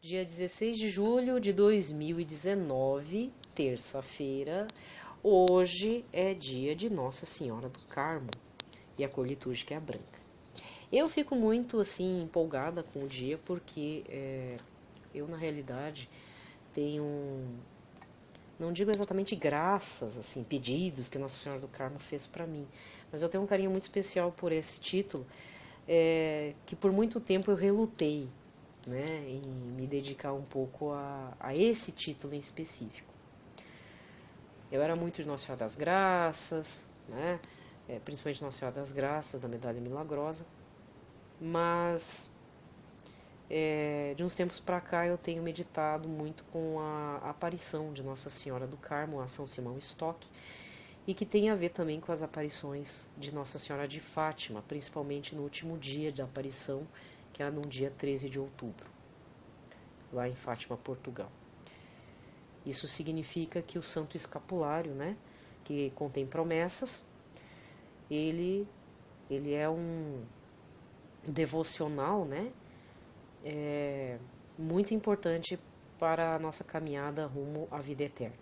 Dia 16 de julho de 2019, terça-feira. Hoje é dia de Nossa Senhora do Carmo e a cor litúrgica é a branca. Eu fico muito assim empolgada com o dia porque eu na realidade tenho, não digo exatamente graças, assim, pedidos que Nossa Senhora do Carmo fez para mim, mas eu tenho um carinho muito especial por esse título, que por muito tempo eu relutei, né, em me dedicar um pouco a esse título em específico. Eu era muito de Nossa Senhora das Graças, né, principalmente Nossa Senhora das Graças, da Medalha Milagrosa, mas de uns tempos para cá eu tenho meditado muito com a aparição de Nossa Senhora do Carmo, a São Simão Stock, e que tem a ver também com as aparições de Nossa Senhora de Fátima, principalmente no último dia da aparição, que é no dia 13 de outubro, lá em Fátima, Portugal. Isso significa que o Santo Escapulário, né, que contém promessas, ele é um devocional, né, muito importante para a nossa caminhada rumo à vida eterna.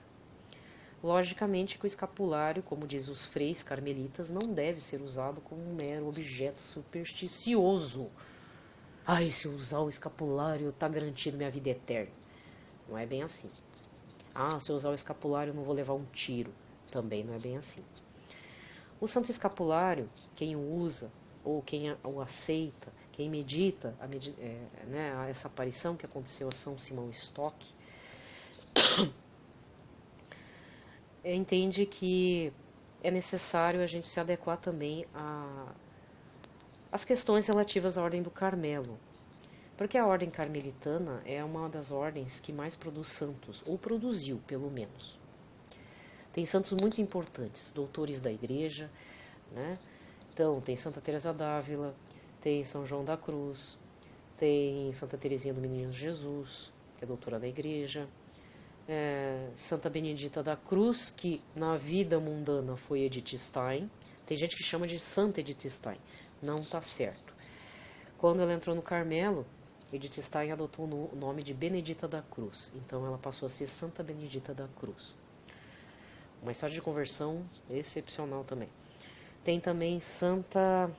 Logicamente que o escapulário, como diz os freis carmelitas, não deve ser usado como um mero objeto supersticioso. Ai, se eu usar o escapulário, está garantido minha vida eterna. Não é bem assim. Ah, se eu usar o escapulário, eu não vou levar um tiro. Também não é bem assim. O Santo Escapulário, quem o usa, ou quem o aceita, quem medita né, essa aparição que aconteceu a São Simão Stock, entende que é necessário a gente se adequar também às questões relativas à Ordem do Carmelo, porque a Ordem Carmelitana é uma das ordens que mais produz santos, ou produziu, pelo menos. Tem santos muito importantes, doutores da Igreja, né? Então, tem Santa Teresa d'Ávila, tem São João da Cruz, tem Santa Teresinha do Menino Jesus, que é doutora da Igreja, Santa Benedita da Cruz, que na vida mundana foi Edith Stein. Tem gente que chama de Santa Edith Stein, não está certo. Quando ela entrou no Carmelo, Edith Stein adotou o nome de Benedita da Cruz, então ela passou a ser Santa Benedita da Cruz. Uma história de conversão excepcional também. Tem também Santa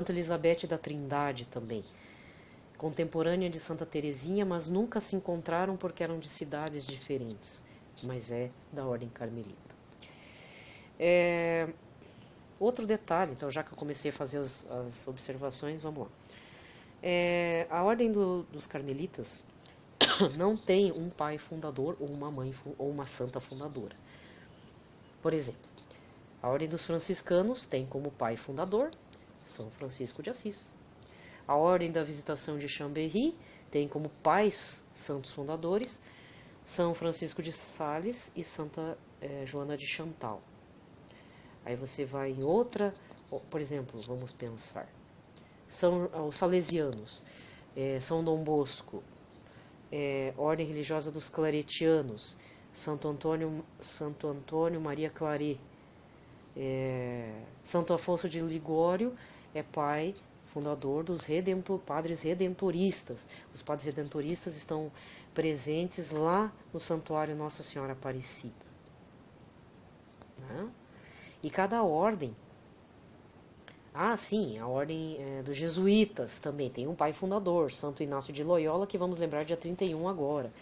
Elizabeth da Trindade também, contemporânea de Santa Teresinha, mas nunca se encontraram porque eram de cidades diferentes, mas é da Ordem Carmelita. Outro detalhe, então já que eu comecei a fazer as observações, vamos lá. A Ordem dos Carmelitas não tem um pai fundador ou uma mãe ou uma santa fundadora. Por exemplo, a Ordem dos Franciscanos tem como pai fundador São Francisco de Assis. A Ordem da Visitação de Chambéry tem como pais santos fundadores São Francisco de Sales e Santa Joana de Chantal. Aí você vai em outra, por exemplo, vamos pensar, são os salesianos, São Dom Bosco, Ordem Religiosa dos Claretianos, Santo Antônio Maria Claret, Santo Afonso de Ligório é pai fundador dos padres redentoristas. Os padres redentoristas estão presentes lá no Santuário Nossa Senhora Aparecida, né? E cada ordem, sim, a ordem dos jesuítas também tem um pai fundador, Santo Inácio de Loyola, que vamos lembrar dia 31 agora,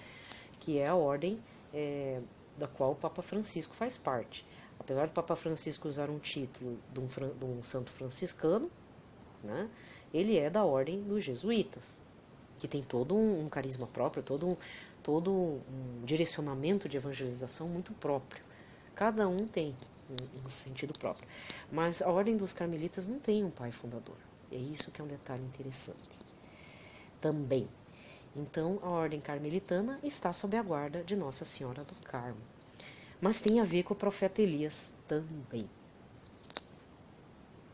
que é a ordem da qual o Papa Francisco faz parte. Apesar do Papa Francisco usar um título de um santo franciscano, né, ele é da ordem dos jesuítas, que tem todo um carisma próprio, todo um direcionamento de evangelização muito próprio. Cada um tem um sentido próprio. Mas a Ordem dos Carmelitas não tem um pai fundador. É isso que é um detalhe interessante. Também. Então, a Ordem Carmelitana está sob a guarda de Nossa Senhora do Carmo. Mas tem a ver com o profeta Elias também.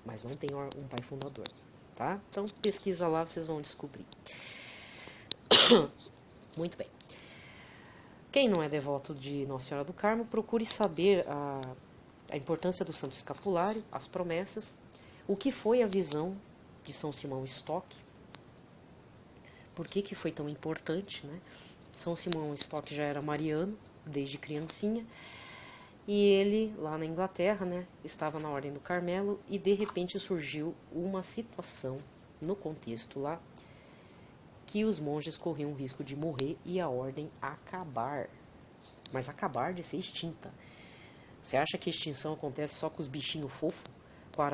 Mas não tem um pai fundador, tá? Então, pesquisa lá, vocês vão descobrir. Muito bem. Quem não é devoto de Nossa Senhora do Carmo, procure saber a importância do Santo Escapulário, as promessas, o que foi a visão de São Simão Stock, Por que que foi tão importante, né? São Simão Stock já era mariano desde criancinha, e ele, lá na Inglaterra, né, estava na Ordem do Carmelo, e de repente surgiu uma situação no contexto lá que os monges corriam o risco de morrer e a ordem acabar. Mas acabar de ser extinta. Você acha que a extinção acontece só com os bichinhos fofos? Com a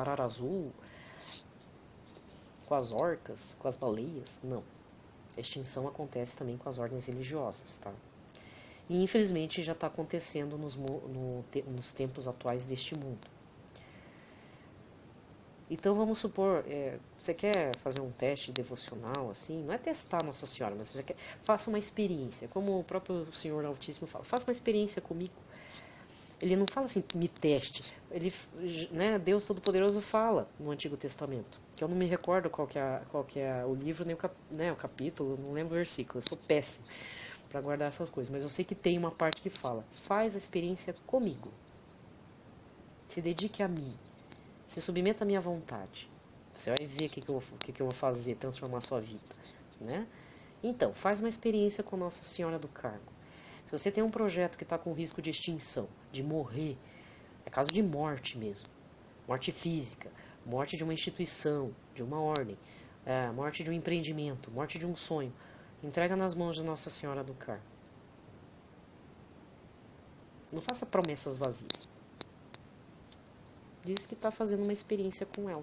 arara azul? Com as orcas? Com as baleias? Não. A extinção acontece também com as ordens religiosas, tá? E infelizmente já está acontecendo nos tempos atuais deste mundo. Então vamos supor, você quer fazer um teste devocional, assim, não é testar Nossa Senhora, mas você quer, faça uma experiência, como o próprio Senhor Altíssimo fala, faça uma experiência comigo. Ele não fala assim, me teste, ele, né, Deus Todo-Poderoso fala no Antigo Testamento, que eu não me recordo qual que é o livro, nem o capítulo, não lembro o versículo, eu sou péssimo para guardar essas coisas, mas eu sei que tem uma parte que fala, faz a experiência comigo, se dedique a mim, se submeta à minha vontade. Você vai ver o que eu vou fazer, transformar a sua vida, né? Então, faz uma experiência com Nossa Senhora do Carmo. Se você tem um projeto que está com risco de extinção, de morrer, é caso de morte mesmo. Morte física, morte de uma instituição, de uma ordem, morte de um empreendimento, morte de um sonho. Entrega nas mãos de Nossa Senhora do Carmo. Não faça promessas vazias. Diz que está fazendo uma experiência com ela,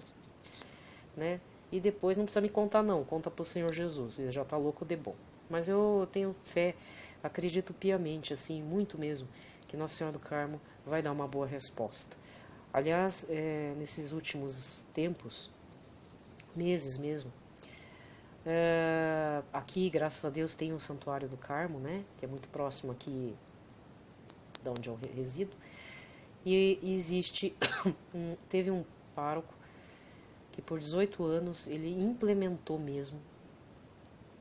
né? E depois não precisa me contar não, conta para o Senhor Jesus, ele já está louco de bom. Mas eu tenho fé, acredito piamente, assim, muito mesmo, que Nossa Senhora do Carmo vai dar uma boa resposta. Aliás, nesses últimos tempos, meses mesmo, aqui, graças a Deus, tem o Santuário do Carmo, né? Que é muito próximo aqui de onde eu resido. E teve um pároco que por 18 anos ele implementou mesmo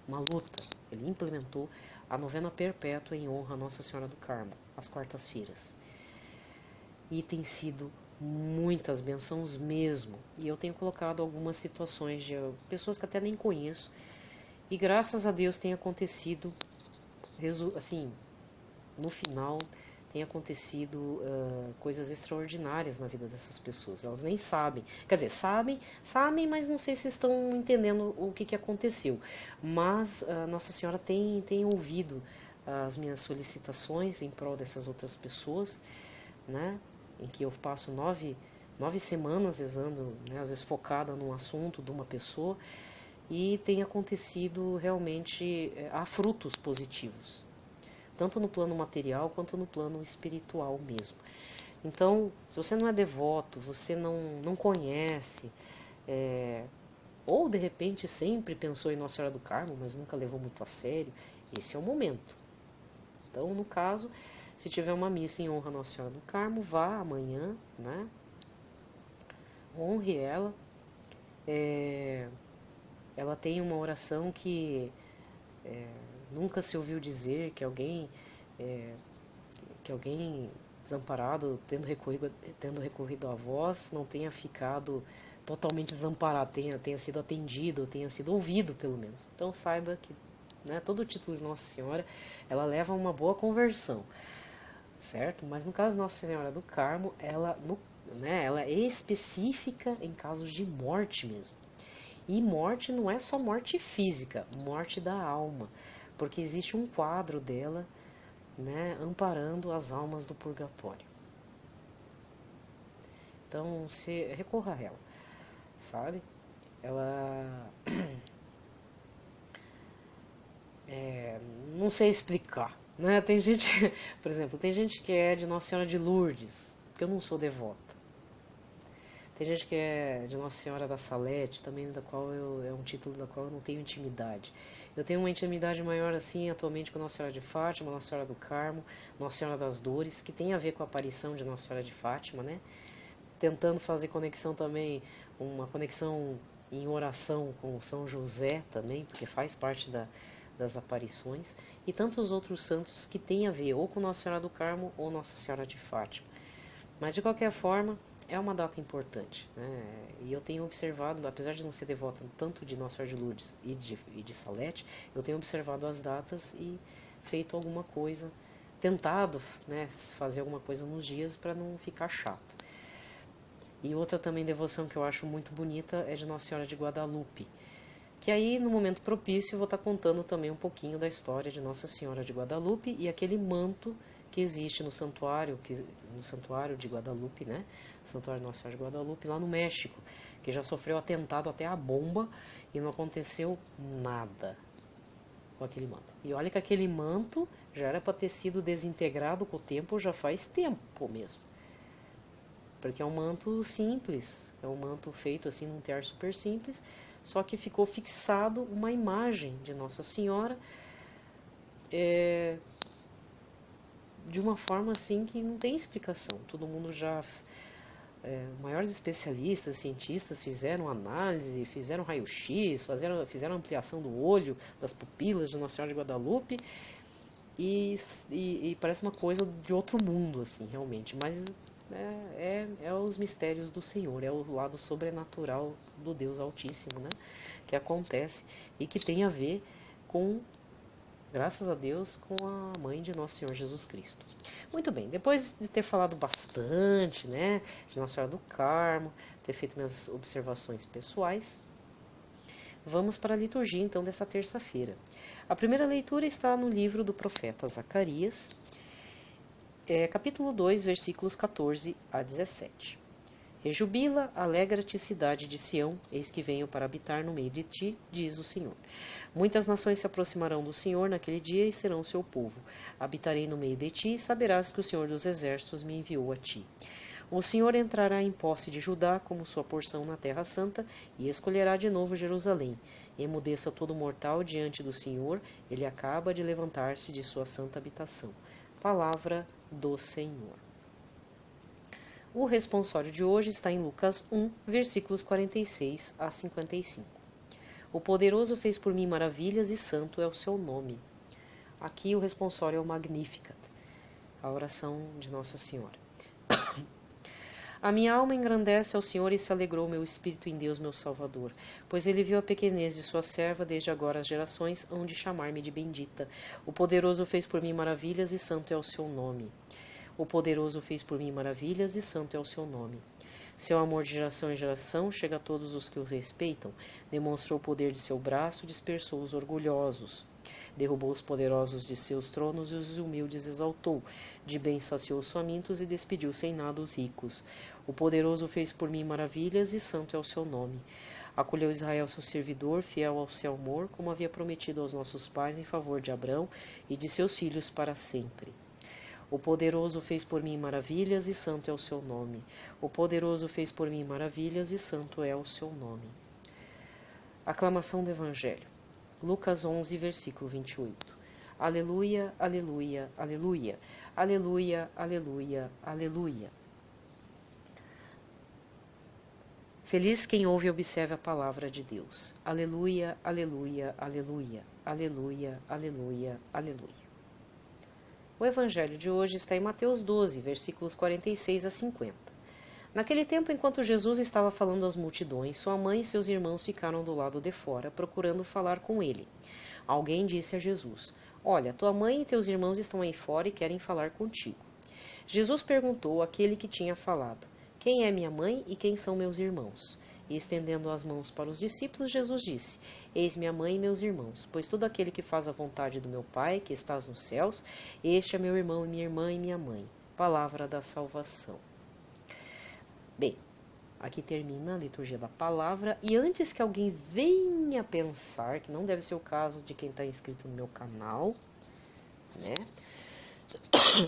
uma luta. Ele implementou a novena perpétua em honra a Nossa Senhora do Carmo, às quartas-feiras. E tem sido muitas bênçãos mesmo. E eu tenho colocado algumas situações de pessoas que até nem conheço. E graças a Deus tem acontecido, assim, no final tem acontecido coisas extraordinárias na vida dessas pessoas. Elas nem sabem. Quer dizer, sabem, mas não sei se estão entendendo o que aconteceu. Mas Nossa Senhora tem ouvido as minhas solicitações em prol dessas outras pessoas, né? Em que eu passo 9 semanas rezando, né? Às vezes focada num assunto de uma pessoa, e tem acontecido realmente, há frutos positivos. Tanto no plano material quanto no plano espiritual mesmo. Então, se você não é devoto, você não conhece, ou de repente sempre pensou em Nossa Senhora do Carmo, mas nunca levou muito a sério, esse é o momento. Então, no caso, se tiver uma missa em honra a Nossa Senhora do Carmo, vá amanhã, né? Honre ela. Ela tem uma oração que nunca se ouviu dizer que alguém desamparado, tendo recorrido a vós, não tenha ficado totalmente desamparado, tenha sido atendido, tenha sido ouvido pelo menos. Então saiba que, né, todo o título de Nossa Senhora, ela leva a uma boa conversão, certo? Mas no caso de Nossa Senhora do Carmo, ela é específica em casos de morte mesmo. E morte não é só morte física, morte da alma, porque existe um quadro dela, né, amparando as almas do purgatório. Então, se recorra a ela, sabe? Ela não sei explicar, né? Tem gente, por exemplo, tem gente que é de Nossa Senhora de Lourdes, porque eu não sou devota. Tem gente que é de Nossa Senhora da Salete, também da qual é um título da qual eu não tenho intimidade. Eu tenho uma intimidade maior assim atualmente com Nossa Senhora de Fátima, Nossa Senhora do Carmo, Nossa Senhora das Dores, que tem a ver com a aparição de Nossa Senhora de Fátima, né? Tentando fazer conexão também, uma conexão em oração com São José também, porque faz parte das aparições, e tantos outros santos que têm a ver ou com Nossa Senhora do Carmo ou Nossa Senhora de Fátima. Mas de qualquer forma, é uma data importante, né? E eu tenho observado, apesar de não ser devota tanto de Nossa Senhora de Lourdes e de Salete, eu tenho observado as datas e feito alguma coisa, tentado, né, fazer alguma coisa nos dias para não ficar chato. E outra também devoção que eu acho muito bonita é de Nossa Senhora de Guadalupe, que aí no momento propício eu vou estar contando também um pouquinho da história de Nossa Senhora de Guadalupe e aquele manto que existe no santuário de Guadalupe, né? Santuário de Nossa Senhora de Guadalupe, lá no México, que já sofreu atentado até a bomba e não aconteceu nada com aquele manto. E olha que aquele manto já era para ter sido desintegrado com o tempo, já faz tempo mesmo. Porque é um manto simples, é um manto feito assim num tear super simples, só que ficou fixado uma imagem de Nossa Senhora de uma forma assim que não tem explicação. Todo mundo já, maiores especialistas, cientistas fizeram análise, fizeram raio-x, fizeram ampliação do olho, das pupilas de Nossa Senhora de Guadalupe e parece uma coisa de outro mundo, assim, realmente. Mas é os mistérios do Senhor, é o lado sobrenatural do Deus Altíssimo, né, que acontece e que tem a ver com, graças a Deus, com a mãe de Nosso Senhor Jesus Cristo. Muito bem, depois de ter falado bastante, né, de Nossa Senhora do Carmo, ter feito minhas observações pessoais, vamos para a liturgia então dessa terça-feira. A primeira leitura está no livro do profeta Zacarias, capítulo 2, versículos 14 a 17. Rejubila, alegra-te, cidade de Sião, eis que venho para habitar no meio de ti, diz o Senhor. Muitas nações se aproximarão do Senhor naquele dia e serão seu povo. Habitarei no meio de ti e saberás que o Senhor dos exércitos me enviou a ti. O Senhor entrará em posse de Judá como sua porção na terra santa e escolherá de novo Jerusalém. Emudeça todo mortal diante do Senhor, ele acaba de levantar-se de sua santa habitação. Palavra do Senhor. O responsório de hoje está em Lucas 1, versículos 46 a 55. O poderoso fez por mim maravilhas e santo é o seu nome. Aqui o responsório é o Magnificat, a oração de Nossa Senhora. A minha alma engrandece ao Senhor e se alegrou meu espírito em Deus, meu Salvador, pois ele viu a pequenez de sua serva, desde agora as gerações hão de chamar-me de bendita. O poderoso fez por mim maravilhas e santo é o seu nome. O poderoso fez por mim maravilhas e santo é o seu nome. Seu amor de geração em geração chega a todos os que o respeitam. Demonstrou o poder de seu braço, dispersou os orgulhosos. Derrubou os poderosos de seus tronos e os humildes exaltou. De bem saciou os famintos e despediu sem nada os ricos. O poderoso fez por mim maravilhas e santo é o seu nome. Acolheu Israel seu servidor, fiel ao seu amor, como havia prometido aos nossos pais em favor de Abrão e de seus filhos para sempre. O poderoso fez por mim maravilhas e santo é o seu nome. O poderoso fez por mim maravilhas e santo é o seu nome. Aclamação do Evangelho. Lucas 11, versículo 28. Aleluia, aleluia, aleluia. Aleluia, aleluia, aleluia. Feliz quem ouve e observa a palavra de Deus. Aleluia, aleluia, aleluia. Aleluia, aleluia, aleluia. O evangelho de hoje está em Mateus 12, versículos 46 a 50. Naquele tempo, enquanto Jesus estava falando às multidões, sua mãe e seus irmãos ficaram do lado de fora, procurando falar com ele. Alguém disse a Jesus: Olha, tua mãe e teus irmãos estão aí fora e querem falar contigo. Jesus perguntou àquele que tinha falado: Quem é minha mãe e quem são meus irmãos? E estendendo as mãos para os discípulos, Jesus disse: Eis minha mãe e meus irmãos, pois todo aquele que faz a vontade do meu Pai, que estás nos céus, este é meu irmão e minha irmã e minha mãe. Palavra da salvação. Bem, aqui termina a liturgia da palavra, e antes que alguém venha pensar, que não deve ser o caso de quem está inscrito no meu canal, né?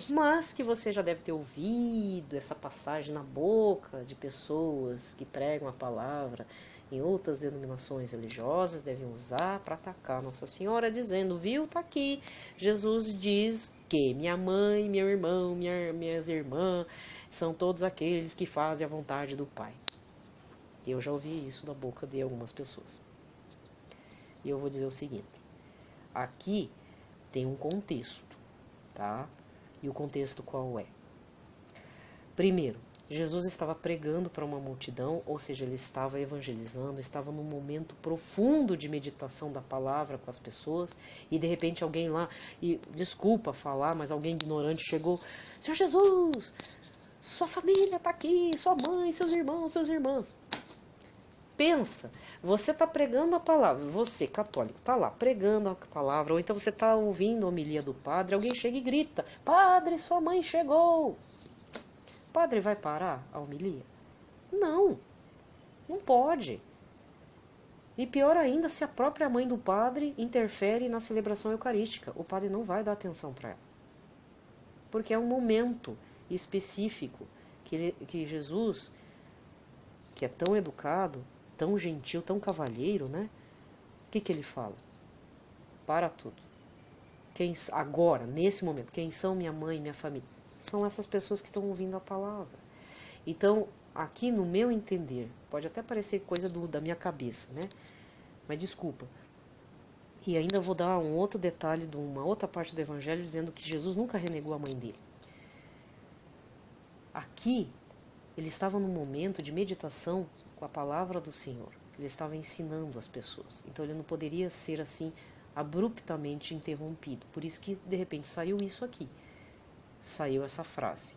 Mas que você já deve ter ouvido essa passagem na boca de pessoas que pregam a palavra em outras denominações religiosas, devem usar para atacar Nossa Senhora, dizendo: viu, tá aqui, Jesus diz que minha mãe, meu irmão, minhas irmãs são todos aqueles que fazem a vontade do Pai. Eu já ouvi isso da boca de algumas pessoas. E eu vou dizer o seguinte: aqui tem um contexto, tá? E o contexto qual é? Primeiro, Jesus estava pregando para uma multidão, ou seja, ele estava evangelizando, estava num momento profundo de meditação da palavra com as pessoas, e de repente alguém lá, e desculpa falar, mas alguém ignorante chegou: Senhor Jesus, sua família está aqui, sua mãe, seus irmãos, suas irmãs. Pensa, você está pregando a palavra, você católico está lá pregando a palavra, ou então você está ouvindo a homilia do padre, alguém chega e grita: Padre, sua mãe chegou. O padre vai parar a homilia? Não, não pode. E pior ainda, se a própria mãe do padre interfere na celebração eucarística, o padre não vai dar atenção para ela. Porque é um momento específico que Jesus, que é tão educado, tão gentil, tão cavalheiro, né? O que ele fala? Para tudo. Agora, nesse momento, quem são minha mãe e minha família? São essas pessoas que estão ouvindo a palavra. Então, aqui no meu entender, pode até parecer coisa da minha cabeça, né? Mas desculpa. E ainda vou dar um outro detalhe de uma outra parte do Evangelho, dizendo que Jesus nunca renegou a mãe dele. Aqui, ele estava num momento de meditação com a palavra do Senhor. Ele estava ensinando as pessoas. Então, ele não poderia ser assim, abruptamente interrompido. Por isso que, de repente, saiu isso aqui. Saiu essa frase.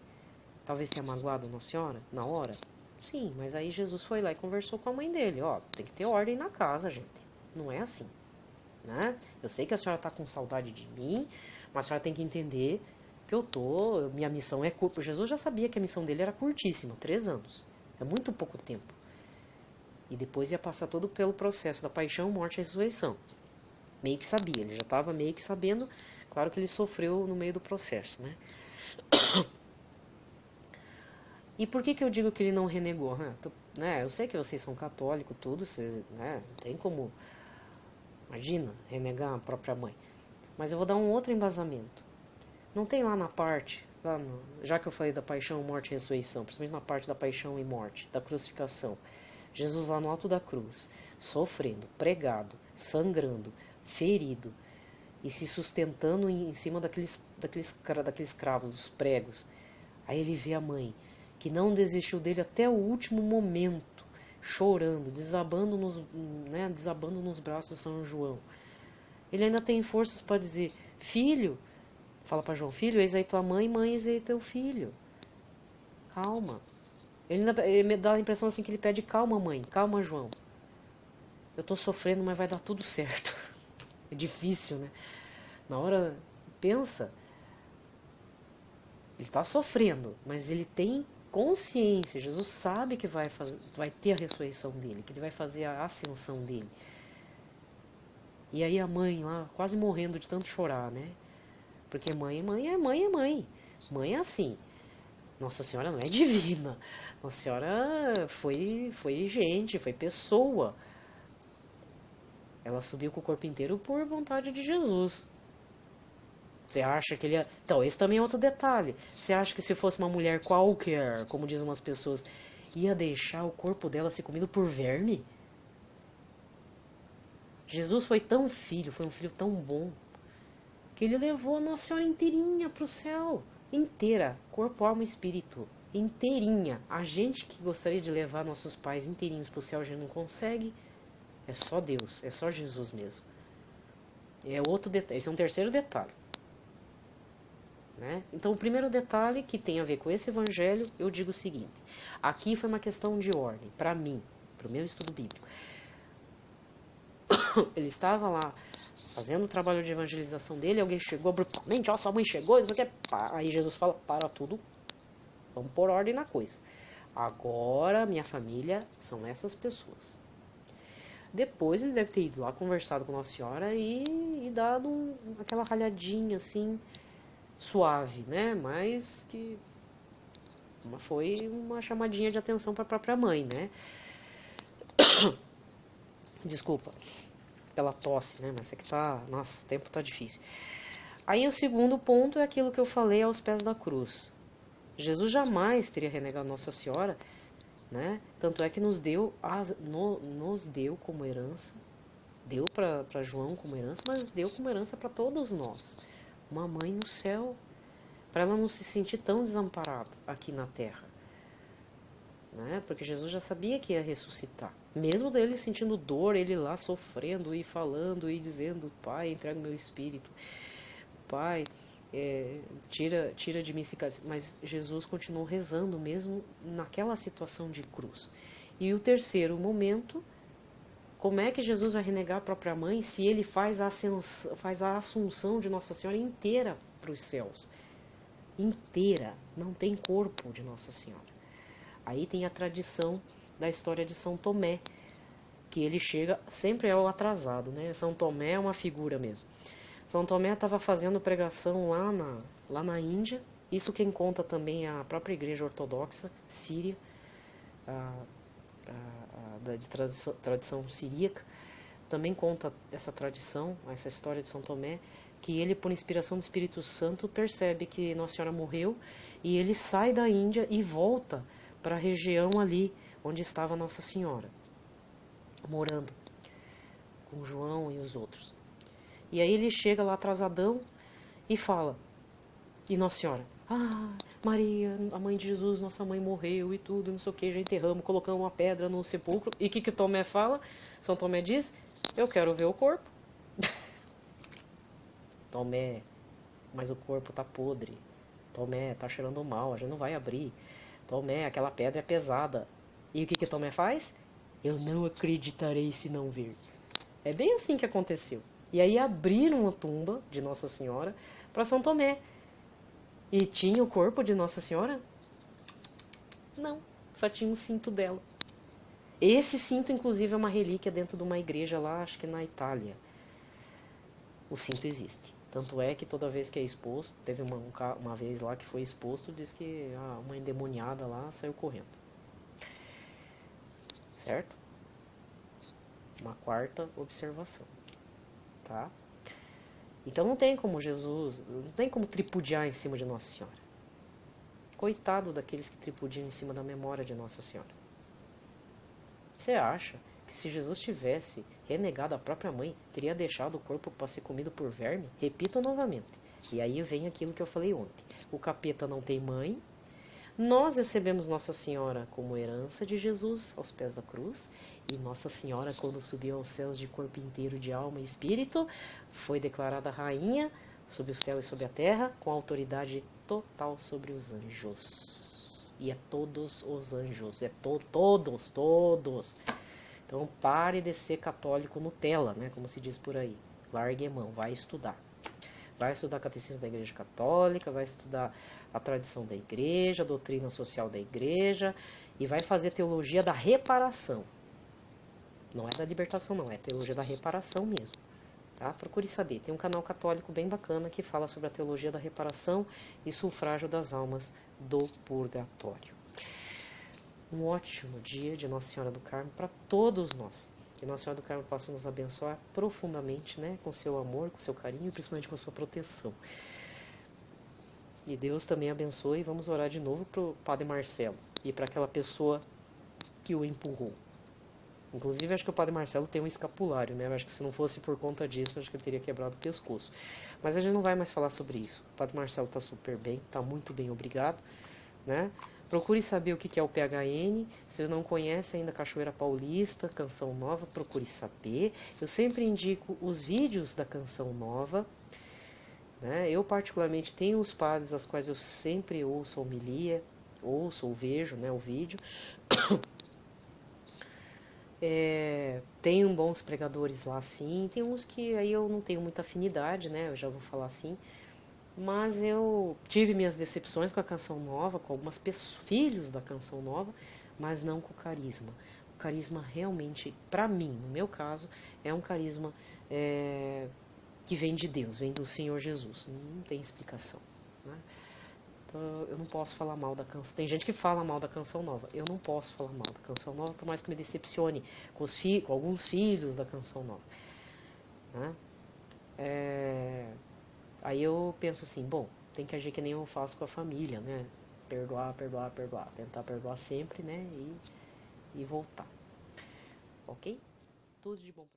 Talvez tenha magoado Nossa Senhora na hora? Sim, mas aí Jesus foi lá e conversou com a mãe dele. Ó, tem que ter ordem na casa, gente. Não é assim, né? Eu sei que a senhora está com saudade de mim, mas a senhora tem que entender que minha missão é curta. Jesus já sabia que a missão dele era curtíssima, 3 anos. É muito pouco tempo. E depois ia passar todo pelo processo da paixão, morte e ressurreição. Meio que sabia, ele já estava meio que sabendo. Claro que ele sofreu no meio do processo, né? E por que eu digo que ele não renegou? Né? Eu sei que vocês são católicos, tudo, vocês, né? Não tem como, imagina, renegar a própria mãe. Mas eu vou dar um outro embasamento. Não tem lá na parte, já que eu falei da paixão, morte e ressurreição, principalmente na parte da paixão e morte, da crucificação. Jesus lá no alto da cruz, sofrendo, pregado, sangrando, ferido, e se sustentando em cima daqueles cravos, dos pregos. Aí ele vê a mãe, que não desistiu dele até o último momento, chorando, desabando nos braços de São João. Ele ainda tem forças para dizer: filho, fala para João, filho, eis aí tua mãe, mãe, eis aí teu filho. Calma. Ele me dá a impressão assim que ele pede: calma, mãe, calma, João. Eu estou sofrendo, mas vai dar tudo certo. É difícil, né? Na hora, pensa. Ele está sofrendo, mas ele tem consciência. Jesus sabe que vai ter a ressurreição dele, que ele vai fazer a ascensão dele. E aí a mãe lá, quase morrendo de tanto chorar, né? Porque mãe é mãe. Mãe é assim. Nossa Senhora não é divina. Nossa Senhora foi gente, foi pessoa. Ela subiu com o corpo inteiro por vontade de Jesus. Você acha que ele ia... Então, esse também é outro detalhe. Você acha que se fosse uma mulher qualquer, como dizem umas pessoas, ia deixar o corpo dela ser comido por verme? Jesus foi tão filho, foi um filho tão bom, que ele levou a Nossa Senhora inteirinha para o céu. Inteira, corpo, alma e espírito. Inteirinha. A gente que gostaria de levar nossos pais inteirinhos para o céu, a gente não consegue. É só Deus, é só Jesus mesmo. É outro detalhe. Esse é um terceiro detalhe. Né? Então, o primeiro detalhe que tem a ver com esse evangelho, eu digo o seguinte: aqui foi uma questão de ordem, para mim, para o meu estudo bíblico. Ele estava lá fazendo o trabalho de evangelização dele, alguém chegou brutalmente: ó, sua mãe chegou, isso aqui é... Aí Jesus fala: para tudo, vamos pôr ordem na coisa. Agora, minha família são essas pessoas. Depois ele deve ter ido lá, conversado com Nossa Senhora e dado aquela ralhadinha assim, suave, né? Mas que foi uma chamadinha de atenção para a própria mãe, né? Desculpa pela tosse, né? Mas é que tá... Nossa, o tempo tá difícil. Aí o segundo ponto é aquilo que eu falei aos pés da cruz. Jesus jamais teria renegado Nossa Senhora, né? Tanto é que nos deu como herança, deu para João como herança, mas deu como herança para todos nós. Uma mãe no céu, para ela não se sentir tão desamparada aqui na terra. né? Porque Jesus já sabia que ia ressuscitar. Mesmo dele sentindo dor, ele lá sofrendo e falando e dizendo: Pai, entrega o meu espírito. Pai, tira de mim esse cálice. Mas Jesus continuou rezando mesmo naquela situação de cruz. E o terceiro momento, como é que Jesus vai renegar a própria mãe se ele faz a assunção de Nossa Senhora inteira para os céus? Inteira, não tem corpo de Nossa Senhora. Aí tem a tradição da história de São Tomé, que ele chega, sempre é o atrasado, né? São Tomé é uma figura mesmo. São Tomé estava fazendo pregação lá na Índia. Isso quem conta também é a própria igreja ortodoxa síria, de tradição siríaca. Também conta essa tradição, essa história de São Tomé, que ele, por inspiração do Espírito Santo, percebe que Nossa Senhora morreu e ele sai da Índia e volta para a região ali onde estava Nossa Senhora, morando com João e os outros. E aí ele chega lá atrasadão e fala, e Nossa Senhora, Maria, a mãe de Jesus, nossa mãe morreu e tudo, não sei o que, já enterramos, colocamos uma pedra no sepulcro. E o que Tomé fala? São Tomé diz, eu quero ver o corpo. Tomé, mas o corpo tá podre. Tomé, tá cheirando mal, a gente não vai abrir. Tomé, aquela pedra é pesada. E o que Tomé faz? Eu não acreditarei se não ver. É bem assim que aconteceu. E aí abriram a tumba de Nossa Senhora para São Tomé. E tinha o corpo de Nossa Senhora? Não, só tinha o cinto dela. Esse cinto, inclusive, é uma relíquia dentro de uma igreja lá, acho que na Itália. O cinto existe. Tanto é que toda vez que é exposto, teve uma vez lá que foi exposto, diz que uma endemoniada lá saiu correndo. Certo? Uma quarta observação. Tá? Então não tem como Jesus, não tem como tripudiar em cima de Nossa Senhora. Coitado daqueles que tripudiam em cima da memória de Nossa Senhora. Você acha que se Jesus tivesse renegado a própria mãe, teria deixado o corpo para ser comido por verme? Repito novamente. E aí vem aquilo que eu falei ontem. O capeta não tem mãe. Nós recebemos Nossa Senhora como herança de Jesus aos pés da cruz. E Nossa Senhora, quando subiu aos céus de corpo inteiro, de alma e espírito, foi declarada rainha sobre o céu e sobre a terra, com autoridade total sobre os anjos. E é todos os anjos, todos. Então pare de ser católico Nutella, né, como se diz por aí. Largue a mão, vai estudar. Vai estudar catecismo da Igreja Católica, vai estudar a tradição da Igreja, a doutrina social da Igreja, e vai fazer teologia da reparação. Não é da libertação, não, é teologia da reparação mesmo. Tá? Procure saber. Tem um canal católico bem bacana que fala sobre a teologia da reparação e sufrágio das almas do purgatório. Um ótimo dia de Nossa Senhora do Carmo para todos nós. Que Nossa Senhora do Carmo possa nos abençoar profundamente, né? Com seu amor, com seu carinho e principalmente com a sua proteção. E Deus também abençoe. E vamos orar de novo para o Padre Marcelo e para aquela pessoa que o empurrou. Inclusive, acho que o Padre Marcelo tem um escapulário, né? Eu acho que se não fosse por conta disso, acho que ele teria quebrado o pescoço. Mas a gente não vai mais falar sobre isso. O Padre Marcelo está super bem, está muito bem, obrigado, né? Procure saber o que é o PHN. Se você não conhece ainda Cachoeira Paulista, Canção Nova, procure saber. Eu sempre indico os vídeos da Canção Nova, né? Eu, particularmente, tenho os padres aos quais eu sempre ouço a homilia, ouço ou vejo, né, o vídeo. Tem bons pregadores lá, sim. Tem uns que aí eu não tenho muita afinidade, né? Eu já vou falar assim. Mas eu tive minhas decepções com a Canção Nova, com algumas pessoas, filhos da Canção Nova, mas não com o carisma. O carisma realmente, para mim, no meu caso, é um carisma que vem de Deus, vem do Senhor Jesus. Não tem explicação, né? Então eu não posso falar mal da canção. Tem gente que fala mal da Canção Nova. Eu não posso falar mal da Canção Nova, por mais que me decepcione com alguns filhos da Canção Nova, né? Aí eu penso assim, bom, tem que agir que nem eu faço com a família, né? Perdoar. Tentar perdoar sempre, né? E voltar. Ok? Tudo de bom.